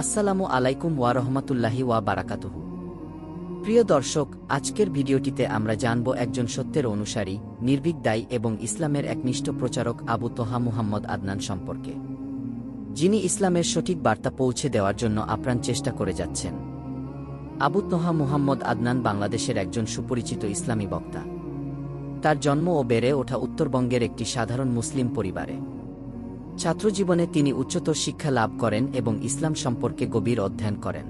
আসসালামু আলাইকুম ওয়া রাহমাতুল্লাহি ওয়া বারাকাতুহু। প্রিয় দর্শক, আজকের ভিডিওটিতে আমরা জানব একজন সত্যের অনুসারী, নির্ভীক দায়ী এবং ইসলামের একনিষ্ঠ প্রচারক আবু তোহা মুহাম্মদ আদনান সম্পর্কে, যিনি ইসলামের সঠিক বার্তা পৌঁছে দেওয়ার জন্য আপ্রাণ চেষ্টা করে যাচ্ছেন। আবু তোহা মুহাম্মদ আদনান বাংলাদেশের একজন সুপরিচিত ইসলামী বক্তা। তার জন্ম ও বেড়ে ওঠা উত্তরবঙ্গের একটি সাধারণ মুসলিম পরিবারে। ছাত্রজীবনে তিনি উচ্চতর শিক্ষা লাভ করেন এবং ইসলাম সম্পর্কে গভীর অধ্যয়ন করেন।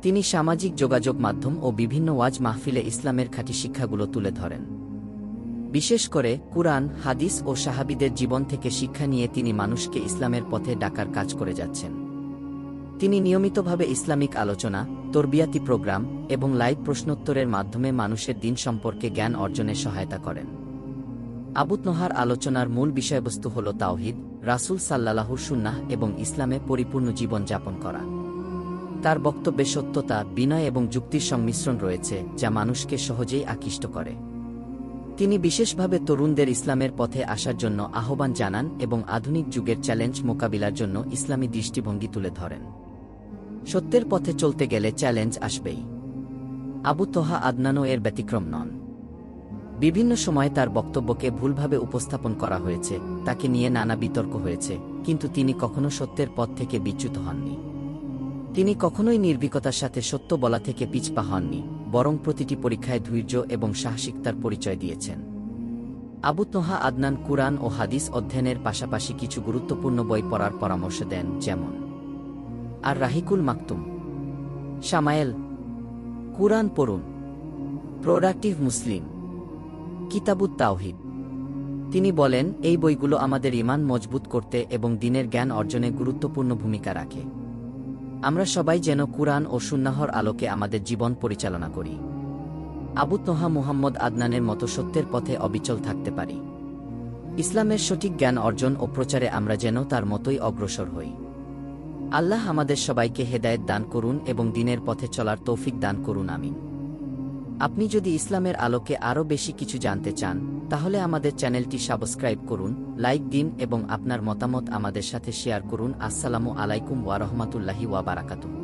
তিনি সামাজিক যোগাযোগ মাধ্যম ও বিভিন্ন ওয়াজ মাহফিলে ইসলামের খাঁটি শিক্ষাগুলো তুলে ধরেন। বিশেষ করে কুরআন, হাদিস ও সাহাবীদের জীবন থেকে শিক্ষা নিয়ে তিনি মানুষকে ইসলামের পথে ডাকার কাজ করে যাচ্ছেন। তিনি নিয়মিতভাবে ইসলামিক আলোচনা, তরবিয়াতি প্রোগ্রাম এবং লাইভ প্রশ্নোত্তরের মাধ্যমে মানুষের দিন সম্পর্কে জ্ঞান অর্জনে সহায়তা করেন। আবু তোহার আলোচনার মূল বিষয়বস্তু হল তাওহীদ, রাসূল সাল্লাল্লাহুর সুন্নাহ এবং ইসলামে পরিপূর্ণ জীবন যাপন করা। তার বক্তব্যে সত্যতা, বিনয় এবং যুক্তির সংমিশ্রণ রয়েছে, যা মানুষকে সহজেই আকৃষ্ট করে। তিনি বিশেষভাবে তরুণদের ইসলামের পথে আসার জন্য আহ্বান জানান এবং আধুনিক যুগের চ্যালেঞ্জ মোকাবিলার জন্য ইসলামী দৃষ্টিভঙ্গি তুলে ধরেন। সত্যের পথে চলতে গেলে চ্যালেঞ্জ আসবেই। আবু তোহা আদনানও এর ব্যতিক্রম নন। বিভিন্ন সময়ে তার বক্তব্যকে ভুলভাবে উপস্থাপন করা হয়েছে, তাকে নিয়ে নানা বিতর্ক হয়েছে, কিন্তু তিনি কখনো সত্যের পথ থেকে বিচ্যুত হননি। তিনি কখনোই নির্ভীকতার সাথে সত্য বলা থেকে পিছপা হননি, বরং প্রতিটি পরীক্ষায় ধৈর্য এবং সাহসিকতার পরিচয় দিয়েছেন। আবু তোহা আদনান কুরআন ও হাদিস অধ্যয়নের পাশাপাশি কিছু গুরুত্বপূর্ণ বই পড়ার পরামর্শ দেন, যেমন আর রাহিকুল মাকতুম, শামায়েল, কুরআন পড়ুন, প্রোডাক্টিভ মুসলিম, কিতাবুত তাওহীদ। তিনি বলেন, এই বইগুলো আমাদের ঈমান মজবুত করতে এবং দ্বীনের জ্ঞান অর্জনে গুরুত্বপূর্ণ ভূমিকা রাখে। আমরা সবাই যেন কুরআন ও সুন্নাহর আলোকে আমাদের জীবন পরিচালনা করি। আবু তোহা মুহাম্মদ আদনানের মতো সত্যের পথে অবিচল থাকতে পারি। ইসলামের সঠিক জ্ঞান অর্জন ও প্রচারে আমরা যেন তার মতোই অগ্রসর হই। আল্লাহ আমাদের সবাইকে হেদায়েত দান করুন এবং দ্বীনের পথে চলার তৌফিক দান করুন, আমিন। আপনি যদি ইসলামের আলোকে আরও বেশি কিছু জানতে চান, তাহলে আমাদের চ্যানেলটি সাবস্ক্রাইব করুন, লাইক দিন এবং আপনার মতামত আমাদের সাথে শেয়ার করুন। আসসালামু আলাইকুম ওয়া রাহমাতুল্লাহি ওয়া বারাকাতুহু।